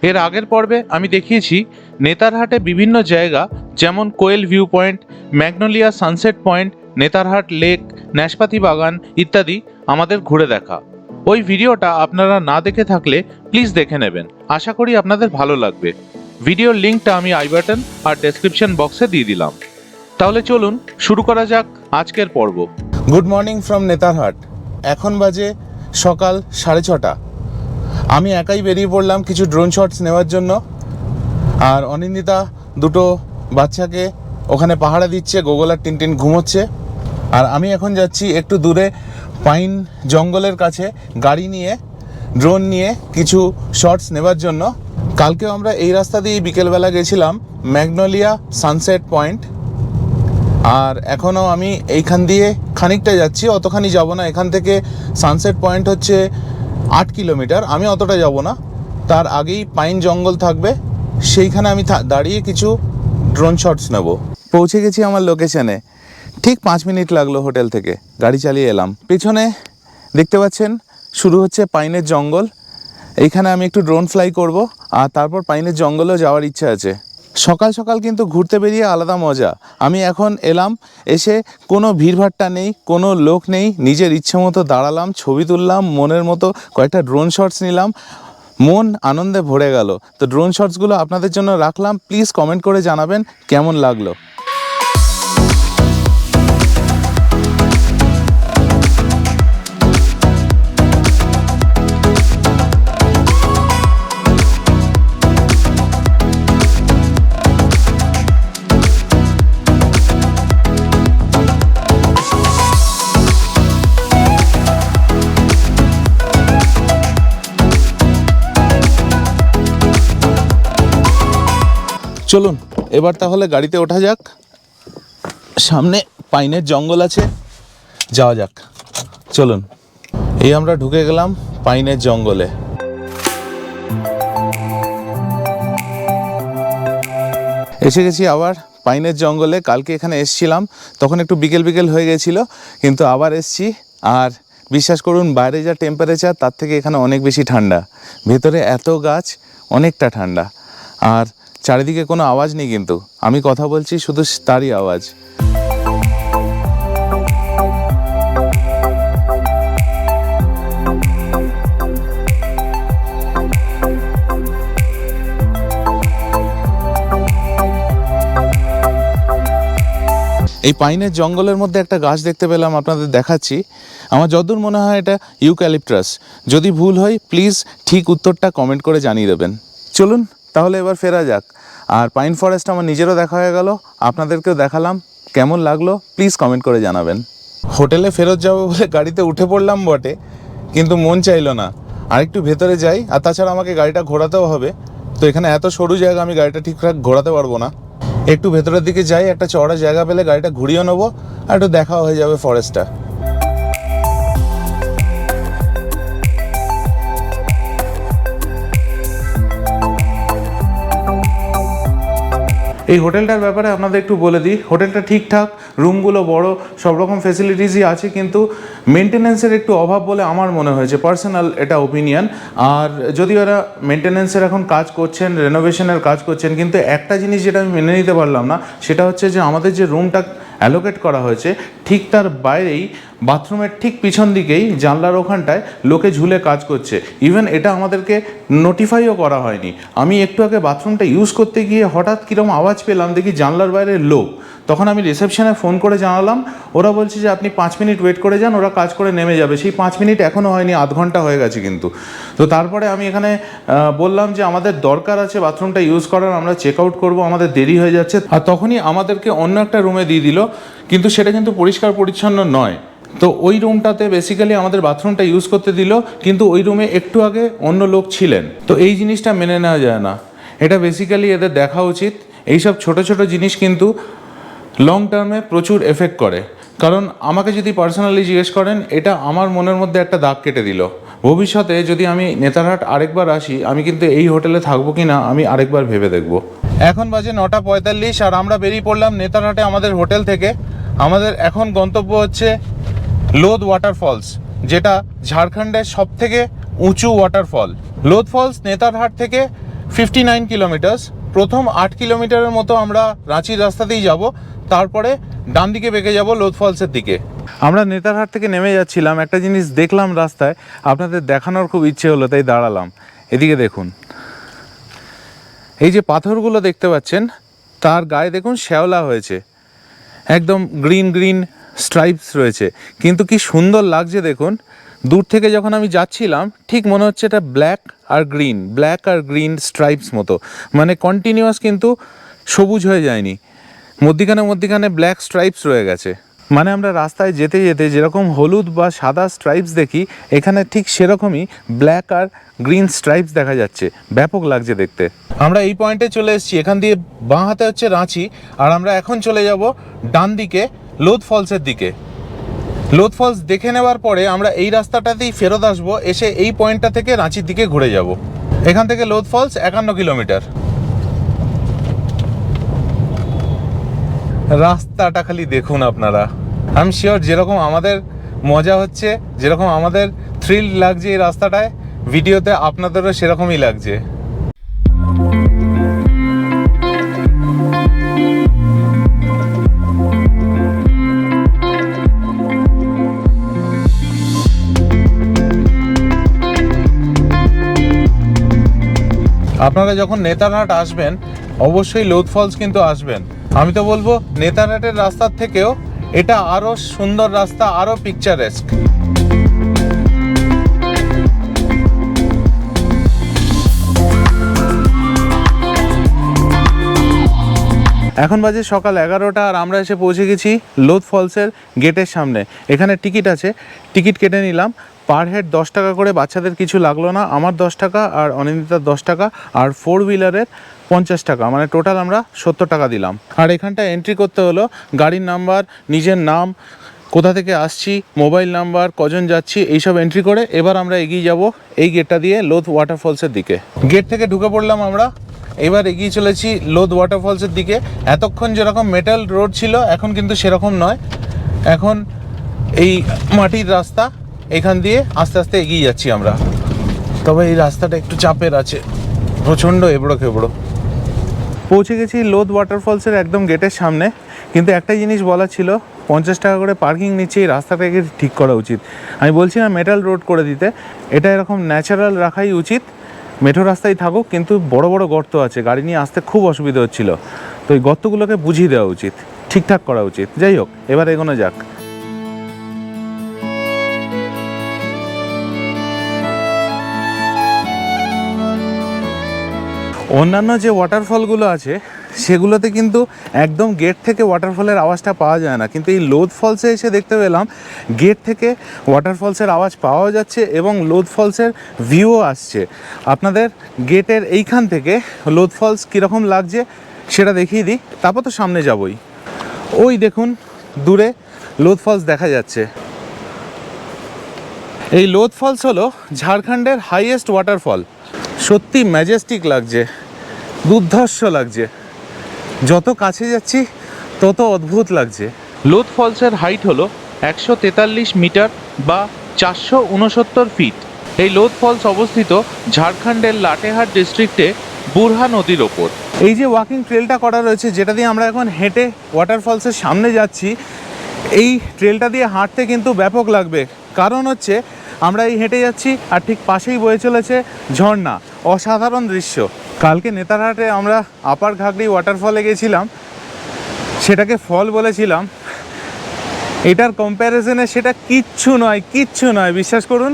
এর আগের পর্বে আমি দেখিয়েছি নেতারহাটে বিভিন্ন জায়গা যেমন Koel view point, magnolia sunset point, Netarhat lake, নাশপাতি বাগান ইত্যাদি আমাদের ঘুরে দেখা। ওই ভিডিওটা আপনারা না দেখে থাকলে প্লিজ দেখে নেবেন, আশা করি আপনাদের ভালো লাগবে। ভিডিওর লিঙ্কটা আমি আই বাটন আর ডেসক্রিপশন বক্সে দিয়ে দিলাম। তাহলে চলুন শুরু করা যাক আজকের পর্ব। Good morning from Netarhat. এখন বাজে সকাল 6:30। আমি একাই বেরিয়ে পড়লাম কিছু ড্রোন শটস নেওয়ার জন্য। আর অনিন্দিতা দুটো বাচ্চাকে ওখানে পাহারা দিচ্ছে, গোগল আর টিনটিন ঘুমোচ্ছে। আর আমি এখন যাচ্ছি একটু দূরে পাইন জঙ্গলের কাছে গাড়ি নিয়ে, ড্রোন নিয়ে কিছু শটস নেওয়ার জন্য। কালকেও আমরা এই রাস্তা দিয়ে বিকেলবেলা গেছিলাম ম্যাগনোলিয়া সানসেট পয়েন্ট। আর এখনও আমি এইখান দিয়ে খানিকটা যাচ্ছি, অতখানি যাব না। এখান থেকে সানসেট পয়েন্ট হচ্ছে 8 কিলোমিটার, আমি অতটা যাব না। তার আগেই পাইন জঙ্গল থাকবে, সেইখানে আমি দাঁড়িয়ে কিছু ড্রোন শটস নেব। পৌঁছে গেছি আমার লোকেশনে, ঠিক 5 মিনিট লাগলো হোটেল থেকে, গাড়ি চালিয়ে এলাম। পিছনে দেখতে পাচ্ছেন শুরু হচ্ছে পাইনের জঙ্গল। এইখানে আমি একটু ড্রোন ফ্লাই করব, আর তারপর পাইনের জঙ্গলেও যাওয়ার ইচ্ছা আছে। সকাল সকাল কিন্তু ঘুরতে বেরিয়ে আলাদা মজা। আমি এখন এলাম, এসে কোনো ভিড়ভাট্টা নেই, কোনো লোক নেই, নিজের ইচ্ছে মতো দাঁড়ালাম, ছবি তুললাম, মনের মতো কয়েকটা ড্রোন শটস নিলাম, মন আনন্দে ভরে গেল। তো ড্রোন শটসগুলো আপনাদের জন্য রাখলাম, প্লিজ কমেন্ট করে জানাবেন কেমন লাগলো। চলুন এবার তাহলে গাড়িতে ওঠা যাক। সামনে পাইনের জঙ্গল আছে, যাওয়া যাক। চলুন, এই আমরা ঢুকে গেলাম পাইনের জঙ্গলে। এসে গেছি আবার পাইনের জঙ্গলে। কালকে এখানে এসছিলাম, তখন একটু বিকেল বিকেল হয়ে গেছিলো, কিন্তু আবার এসছি। আর বিশ্বাস করুন, বাইরে যা টেম্পারেচার তার থেকে এখানে অনেক বেশি ঠান্ডা। ভেতরে এত গাছ, অনেকটা ঠান্ডা। আর চারিদিকে কোনো আওয়াজ নেই, কিন্তু আমি কথা বলছি শুধু তারই আওয়াজ। এই পাইনের জঙ্গলের মধ্যে একটা গাছ দেখতে পেলাম, আপনাদের দেখাচ্ছি। আমার যতদূর মনে হয় এটা ইউক্যালিপটাস। যদি ভুল হয় প্লিজ ঠিক উত্তরটা কমেন্ট করে জানিয়ে দেবেন। চলুন তাহলে এবার ফেরা যাক। আর পাইন ফরেস্ট আমার নিজেরও দেখা হয়ে গেল, আপনাদেরকেও দেখালাম। কেমন লাগলো প্লিজ কমেন্ট করে জানাবেন। হোটেলে ফেরত যাবো বলে গাড়িতে উঠে পড়লাম বটে, কিন্তু মন চাইলো না, আরেকটু ভেতরে যাই। আর তাছাড়া আমাকে গাড়িটা ঘোরাতেও হবে, তো এখানে এত সরু জায়গা আমি গাড়িটা ঠিকঠাক ঘোরাতে পারবো না। একটু ভেতরের দিকে যাই, একটা চওড়া জায়গা পেলে গাড়িটা ঘুরিয়ে নেবো, আর একটু দেখা হয়ে যাবে ফরেস্টটা। এই হোটেলটার ব্যাপারে আপনাদের একটু বলে দিই। হোটেলটা ঠিকঠাক, রুমগুলো বড়, সব রকম ফেসিলিটিসই আছে, কিন্তু মেনটেন্যান্সের একটু অভাব বলে আমার মনে হয়েছে, পার্সোনাল এটা ওপিনিয়ন। আর যদিও এরা মেনটেন্যান্সের এখন কাজ করছেন, রেনোভেশনের কাজ করছেন, কিন্তু একটা জিনিস যেটা আমি মেনে নিতে পারলাম না, সেটা হচ্ছে যে আমাদের যে রুমটা অ্যালোকেট করা হয়েছে ঠিক তার বাইরেই, বাথরুমের ঠিক পিছন দিকেই জানলার ওখানটায় লোকে ঝুলে কাজ করছে। ইভেন এটা আমাদেরকে নোটিফাইও করা হয়নি। আমি একটু আগে বাথরুমটা ইউজ করতে গিয়ে হঠাৎ কীরকম আওয়াজ পেলাম, দেখি জানলার বাইরে লোক। তখন আমি রিসেপশনে ফোন করে জানালাম, ওরা বলছে যে আপনি 5 মিনিট ওয়েট করে যান, ওরা কাজ করে নেমে যাবে। সেই 5 মিনিট এখনও হয়নি, আধ ঘন্টা হয়ে গেছে কিন্তু। তো তারপরে আমি এখানে বললাম যে আমাদের দরকার আছে বাথরুমটা ইউজ করার, আমরা চেক আউট করবো, আমাদের দেরি হয়ে যাচ্ছে। আর তখনই আমাদেরকে অন্য একটা রুমে দিয়ে দিল, কিন্তু সেটা কিন্তু পরিষ্কার পরিচ্ছন্ন নয়। তো ওই রুমটাতে বেসিক্যালি আমাদের বাথরুমটা ইউজ করতে দিল, কিন্তু ওই রুমে একটু আগে অন্য লোক ছিলেন। তো এই জিনিসটা মেনে নেওয়া যায় না, এটা বেসিক্যালি এদের দেখা উচিত। এইসব ছোট ছোট জিনিস কিন্তু লং টার্মে প্রচুর এফেক্ট করে। কারণ আমাকে যদি পার্সোনালি জিজ্ঞেস করেন, এটা আমার মনের মধ্যে একটা দাগ কেটে দিল। ভবিষ্যতে যদি আমি নেতারহাট আরেকবার আসি, আমি কিন্তু এই হোটেলে থাকবো কি না আমি আরেকবার ভেবে দেখব। এখন বাজে 9:45 আর আমরা বেরিয়ে পড়লাম নেতারহাটে আমাদের হোটেল থেকে। আমাদের এখন গন্তব্য হচ্ছে লোধ ওয়াটারফলস, যেটা ঝাড়খণ্ডের সবথেকে উঁচু ওয়াটারফল। লোধ ফলস নেতারহাট থেকে 59 কিলোমিটার্স। প্রথম 8 কিলোমিটারের মতো আমরা রাঁচির রাস্তাতেই যাব, তারপরে ডান দিকে বেঁকে যাব লোধ ফলসের দিকে। আমরা নেতারহাট থেকে নেমে যাচ্ছিলাম, একটা জিনিস দেখলাম রাস্তায়, আপনাদের দেখানোর খুব ইচ্ছে হলো তাই দাঁড়ালাম। এদিকে দেখুন, এই যে পাথরগুলো দেখতে পাচ্ছেন তার গায়ে দেখুন শ্যাওলা হয়েছে, একদম গ্রিন গ্রিন স্ট্রাইপস রয়েছে, কিন্তু কি সুন্দর লাগছে দেখুন। দূর থেকে যখন আমি যাচ্ছিলাম ঠিক মনে হচ্ছে এটা ব্ল্যাক আর গ্রিন স্ট্রাইপস মতো, মানে কন্টিনিউয়াস কিন্তু সবুজ হয়ে যায়নি, মধ্যিখানে ব্ল্যাক স্ট্রাইপস রয়ে গেছে। মানে আমরা রাস্তায় যেতে যেতে যেরকম হলুদ বা সাদা স্ট্রাইপস দেখি, এখানে ঠিক সেরকমই ব্ল্যাক আর গ্রিন স্ট্রাইপস দেখা যাচ্ছে, ব্যাপক লাগছে দেখতে। আমরা এই পয়েন্টে চলে এসেছি, এখান দিয়ে বাঁ হাতে হচ্ছে রাঁচি, আর আমরা এখন চলে যাব ডান দিকে লোধ ফলসের দিকে। লোধ ফলস দেখে নেওয়ার পরে আমরা এই রাস্তাটাতেই ফেরত আসবো, এসে এই পয়েন্টটা থেকে রাঁচির দিকে ঘুরে যাব। এখান থেকে লোধ ফলস 51 কিলোমিটার। রাস্তাটা খালি দেখুন আপনারা, আমি শিওর যেরকম আমাদের মজা হচ্ছে, যেরকম আমাদের থ্রিল লাগছে এই রাস্তাটায়, ভিডিওতে আপনাদেরও সেরকমই লাগছে। আপনারা যখন নেতারহাট আসবেন অবশ্যই লোধ ফলস কিন্তু আসবেন। আমি তো বলবো নেতারহাটের রাস্তার থেকেও এটা আরও সুন্দর রাস্তা, আরও পিকচারেস্ক। এখন বাজে সকাল 11টা, আর আমরা এসে পৌঁছে গেছি লোধ ফলসের গেটের সামনে। এখানে টিকিট আছে, টিকিট কেটে নিলাম। পার হেড 10 টাকা করে, বাচ্চাদের কিছু লাগলো না, আমার 10 টাকা আর অনিন্দিতার 10 টাকা, আর 4 হুইলারের 50 টাকা, মানে টোটাল আমরা 70 টাকা দিলাম। আর এখানটা এন্ট্রি করতে হলো গাড়ির নাম্বার, নিজের নাম, কোথা থেকে আসছি, মোবাইল নাম্বার, কজন যাচ্ছি, এইসব এন্ট্রি করে এবার আমরা এগিয়ে যাব এই গেটটা দিয়ে লোধ ওয়াটারফলসের দিকে। গেট থেকে ঢুকে পড়লাম আমরা, এবার এগিয়ে চলেছি লোধ ওয়াটারফলসের দিকে। এতক্ষণ যেরকম মেটাল রোড ছিল এখন কিন্তু সেরকম নয়, এখন এই মাটির রাস্তা, এখান দিয়ে আস্তে আস্তে এগিয়ে যাচ্ছি আমরা। তবে এই রাস্তাটা একটু চাপের আছে, প্রচণ্ড এবড়ো খেবড়ো। পৌঁছে গেছি লোধ ওয়াটারফলসের একদম গেটের সামনে, কিন্তু একটা জিনিস বলা ছিল, 50 টাকা করে পার্কিং নিচ্ছে, এই রাস্তাটাকে ঠিক করা উচিত। আমি বলছি না মেটাল রোড করে দিতে, এটা এরকম ন্যাচারাল রাখাই উচিত। মেঠো রাস্তায় থাকুক, কিন্তু বড় বড় গর্ত আছে, গাড়ি নিয়ে আসতে খুব অসুবিধা হচ্ছিল, তো এই গর্তগুলোকে বুঝিয়ে দেওয়া উচিত, ঠিকঠাক করা উচিত। যাই হোক, এবার এগোনো যাক। অন্যান্য যে ওয়াটারফলগুলো আছে সেগুলোতে কিন্তু একদম গেট থেকে ওয়াটারফলের আওয়াজটা পাওয়া যায় না, কিন্তু এই লোধ ফলসে এসে দেখতে পেলাম গেট থেকে ওয়াটারফলসের আওয়াজ পাওয়া যাচ্ছে এবং লোধ ফলসের ভিউও আসছে। আপনাদের গেটের এইখান থেকে লোধ ফলস কীরকম লাগছে সেটা দেখিয়ে দিই, তারপর তো সামনে যাবই। ওই দেখুন দূরে লোধ ফলস দেখা যাচ্ছে। এই লোধ ফলস হলো ঝাড়খণ্ডের হাইয়েস্ট ওয়াটারফল। সত্যি ম্যাজেস্টিক লাগছে, দুর্ধর্ষ লাগছে, যত কাছে যাচ্ছি তত অদ্ভুত লাগছে। লোধ ফলসের হাইট হলো 143 মিটার বা 469 ফিট। এই লোধ ফলস অবস্থিত ঝাড়খণ্ডের লাটেহার ডিস্ট্রিক্টে বুরহা নদীর ওপর। এই যে ওয়াকিং ট্রেলটা করা রয়েছে, যেটা দিয়ে আমরা এখন হেঁটে ওয়াটারফলসের সামনে যাচ্ছি, এই ট্রেলটা দিয়ে হাঁটতে কিন্তু ব্যাপক লাগবে, কারণ হচ্ছে আমরা এই হেঁটে যাচ্ছি আর ঠিক পাশেই বয়ে চলেছে ঝর্ণা, অসাধারণ দৃশ্য। কালকে নেতারহাটে আমরা আপার ঘাগড়ি ওয়াটারফলে গেছিলাম, সেটাকে ফল বলেছিলাম, এটার কম্প্যারিজনে সেটা কিচ্ছু নয়, বিশ্বাস করুন।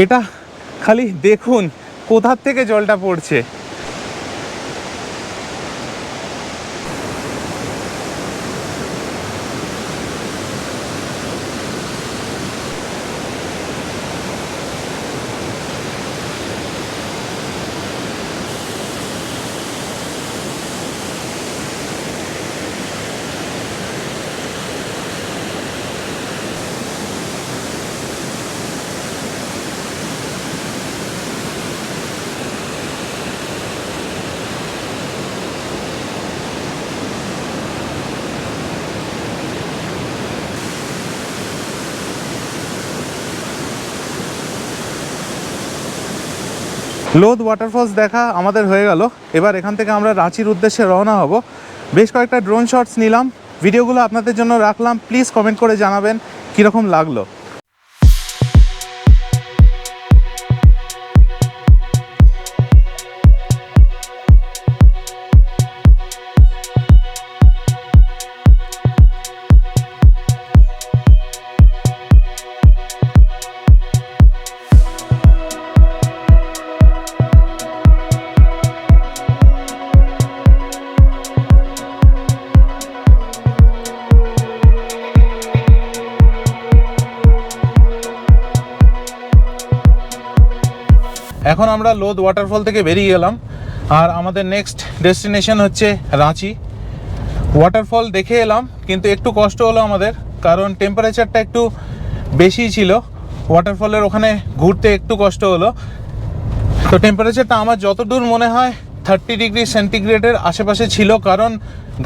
এটা খালি দেখুন কোথার থেকে জলটা পড়ছে। লোধ ওয়াটারফলস দেখা আমাদের হয়ে গেল। এবার এখান থেকে আমরা রাঁচির উদ্দেশ্যে রওনা হব। বেশ কয়েকটা ড্রোন শটস নিলাম, ভিডিওগুলো আপনাদের জন্য রাখলাম। প্লিজ কমেন্ট করে জানাবেন কীরকম লাগলো। এখন আমরা লোধ ওয়াটারফল থেকে বেরিয়ে গেলাম, আর আমাদের নেক্সট ডেস্টিনেশন হচ্ছে রাঁচি। ওয়াটারফল দেখে এলাম, কিন্তু একটু কষ্ট হলো আমাদের, কারণ টেম্পারেচারটা একটু বেশি ছিল। ওয়াটারফলের ওখানে ঘুরতে একটু কষ্ট হলো। তো টেম্পারেচারটা আমার যতদূর মনে হয় 30 ডিগ্রি সেন্টিগ্রেডের আশেপাশে ছিল, কারণ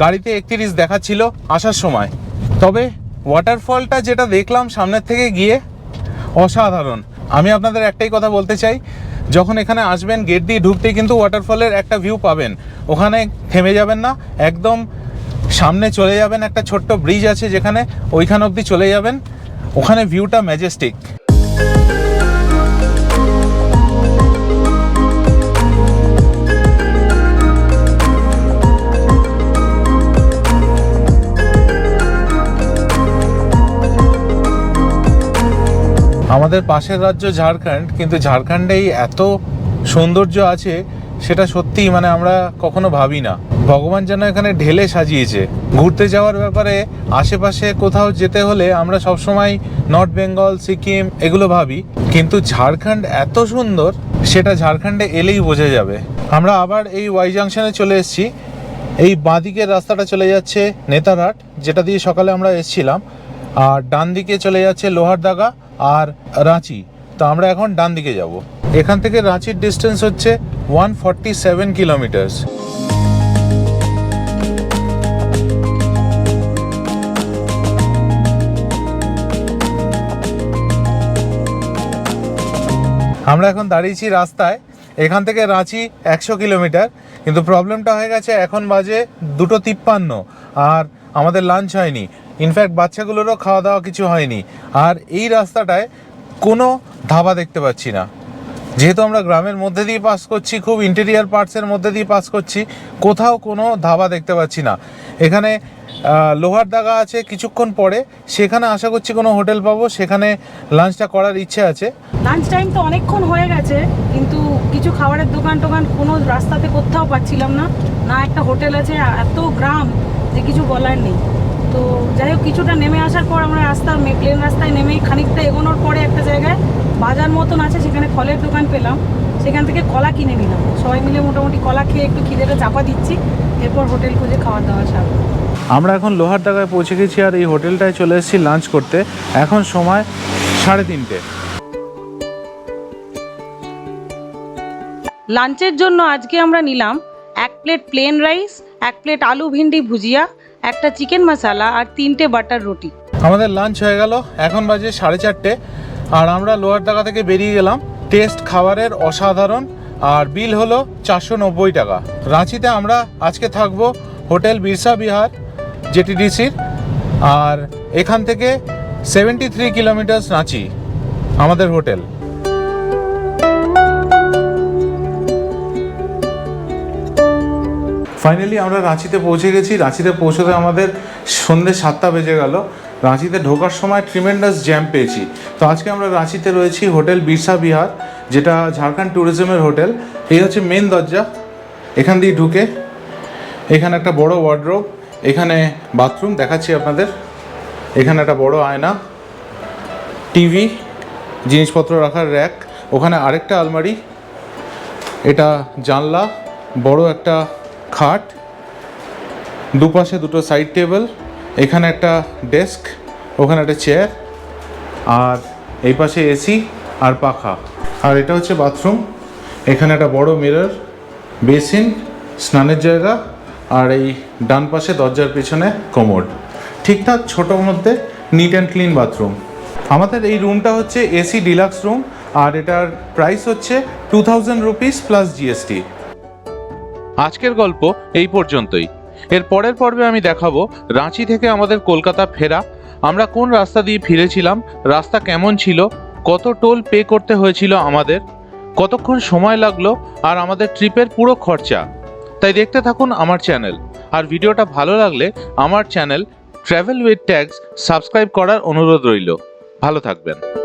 গাড়িতে 31 দেখাচ্ছিল আসার সময়। তবে ওয়াটারফলটা যেটা দেখলাম সামনের থেকে গিয়ে, অসাধারণ। আমি আপনাদের একটাই কথা বলতে চাই, যখন এখানে আসবেন গেট দিয়ে ঢুকতেই কিন্তু ওয়াটারফলের একটা ভিউ পাবেন। ওখানে থেমে যাবেন না, একদম সামনে চলে যাবেন। একটা ছোট্ট ব্রিজ আছে যেখানে, ওইখান অবধি চলে যাবেন। ওখানে ভিউটা ম্যাজেস্টিক। আমাদের পাশের রাজ্য ঝাড়খণ্ড, কিন্তু ঝাড়খণ্ডেই এত সৌন্দর্য আছে সেটা সত্যিই মানে আমরা কখনো ভাবি না। ভগবান যেন এখানে ঢেলে সাজিয়েছে। ঘুরতে যাওয়ার ব্যাপারে আশেপাশে কোথাও যেতে হলে আমরা সবসময় নর্থ বেঙ্গল, সিকিম এগুলো ভাবি, কিন্তু ঝাড়খণ্ড এত সুন্দর সেটা ঝাড়খণ্ডে এলেই বোঝা যাবে। আমরা আবার এই ওয়াই জাংশনে চলে এসেছি। এই বাঁদিকের রাস্তাটা চলে যাচ্ছে নেতারহাট, যেটা দিয়ে সকালে আমরা এসেছিলাম, আর ডান দিকে চলে যাচ্ছে লোহারদাগা আর রাঁচি। তো আমরা এখন ডান দিকে যাব। এখান থেকে রাঁচির ডিস্টেন্স হচ্ছে 147 কিলোমিটার। আমরা এখন দাঁড়িয়েছি রাস্তায়। এখান থেকে রাঁচি 100 কিলোমিটার, কিন্তু প্রবলেমটা হয়ে গেছে এখন বাজে 2:53 আর আমাদের লাঞ্চ হয়নি। ইনফ্যাক্ট বাচ্চাগুলোরও খাওয়া দাওয়া কিছু হয়নি। আর এই রাস্তাটায় কোনো ধাবা দেখতে পাচ্ছি না। যেহেতু আমরা গ্রামের মধ্যে দিয়ে পাস করছি, খুব ইন্টেরিয়ার পার্টসের মধ্যে দিয়ে পাস করছি, কোথাও কোনো ধাবা দেখতে পাচ্ছি না। এখানে লোহারদাগা আছে কিছুক্ষণ পরে, সেখানে আশা করছি কোনো হোটেল পাবো, সেখানে লাঞ্চটা করার ইচ্ছে আছে। লাঞ্চ টাইম তো অনেকক্ষণ হয়ে গেছে, কিন্তু কিছু খাবারের দোকান টোকান কোনো রাস্তাতে কোথাও পাচ্ছিলাম না। না একটা হোটেল আছে, এত গ্রাম যে কিছু বলার নেই। তো যাই হোক, কিছুটা নেমে আসার পর আমরা প্লেন রাস্তায় নেমেই খানিকটা এগোনোর পরে একটা জায়গায় বাজার মতন আছে, সেখানে ফলের দোকান পেলাম। সেখান থেকে কলা কিনে নিলাম। সবাই মিলে মোটামুটি কলা খেয়ে একটু খিদেটা চাপা দিচ্ছি, এরপর হোটেল খুঁজে খাওয়া দাওয়া সারবো। আমরা এখন লোহারদাগায় পৌঁছে গেছি, আর এই হোটেলটায় চলে এসেছি লাঞ্চ করতে। এখন সময় 3:30। লাঞ্চের জন্য আজকে আমরা নিলাম 1 প্লেট প্লেন রাইস, 1 প্লেট আলু ভিন্ডি ভুজিয়া, একটা চিকেন মশলা আর 3টে বাটার রুটি। আমাদের লাঞ্চ হয়ে গেল, এখন বাজে 4:30, আর আমরা লোহারদাগা থেকে বেরিয়ে গেলাম। টেস্ট খাবারের অসাধারণ, আর বিল হলো 490 টাকা। রাঁচিতে আমরা আজকে থাকবো হোটেল বিরসা বিহার জেটিডিসির, আর এখান থেকে 73 কিলোমিটার রাঁচি আমাদের হোটেল। ফাইনালি আমরা রাঁচিতে পৌঁছে গেছি। রাঁচিতে পৌঁছতে আমাদের সন্ধ্যে 7টা বেজে গেল। রাঁচিতে ঢোকার সময় ট্রিমেন্ডাস জ্যাম পেয়েছি। তো আজকে আমরা রাঁচিতে রয়েছি হোটেল বিরসা বিহার, যেটা ঝাড়খণ্ড ট্যুরিজমের হোটেল। এই হচ্ছে মেন দরজা। এখান দিয়ে ঢুকে এখানে একটা বড় ওয়ার্ডরোব, এখানে বাথরুম দেখাচ্ছি আপনাদের। এখানে একটা বড় আয়না, টিভি, জিনিসপত্র রাখার র্যাক, ওখানে আরেকটা আলমারি, এটা জানলা, বড় একটা খাট, দুপাশে দুটো সাইড টেবিল, এখানে একটা ডেস্ক, ওখানে একটা চেয়ার, আর এই পাশে এসি আর পাখা। আর এটা হচ্ছে বাথরুম। এখানে একটা বড় মিরর, বেসিন, স্নানের জায়গা, আর এই ডান পাশে দরজার পেছনে কমোড। ঠিকঠাক ছোটোর মধ্যে নিট অ্যান্ড ক্লিন বাথরুম। আমাদের এই রুমটা হচ্ছে এসি ডিলাক্স রুম, আর এটার প্রাইস হচ্ছে 2000 রুপিস প্লাস জিএসটি। আজকের গল্প এই পর্যন্তই। এর পরের পর্বে আমি দেখাবো রাঁচি থেকে আমাদের কলকাতা ফেরা, আমরা কোন রাস্তা দিয়ে ফিরেছিলাম, রাস্তা কেমন ছিল, কত টোল পে করতে হয়েছিল আমাদের, কতক্ষণ সময় লাগলো, আর আমাদের ট্রিপের পুরো খরচা। তাই দেখতে থাকুন আমার চ্যানেল। আর ভিডিওটা ভালো লাগলে আমার channel travel with tags subscribe করার অনুরোধ রইল। ভালো থাকবেন।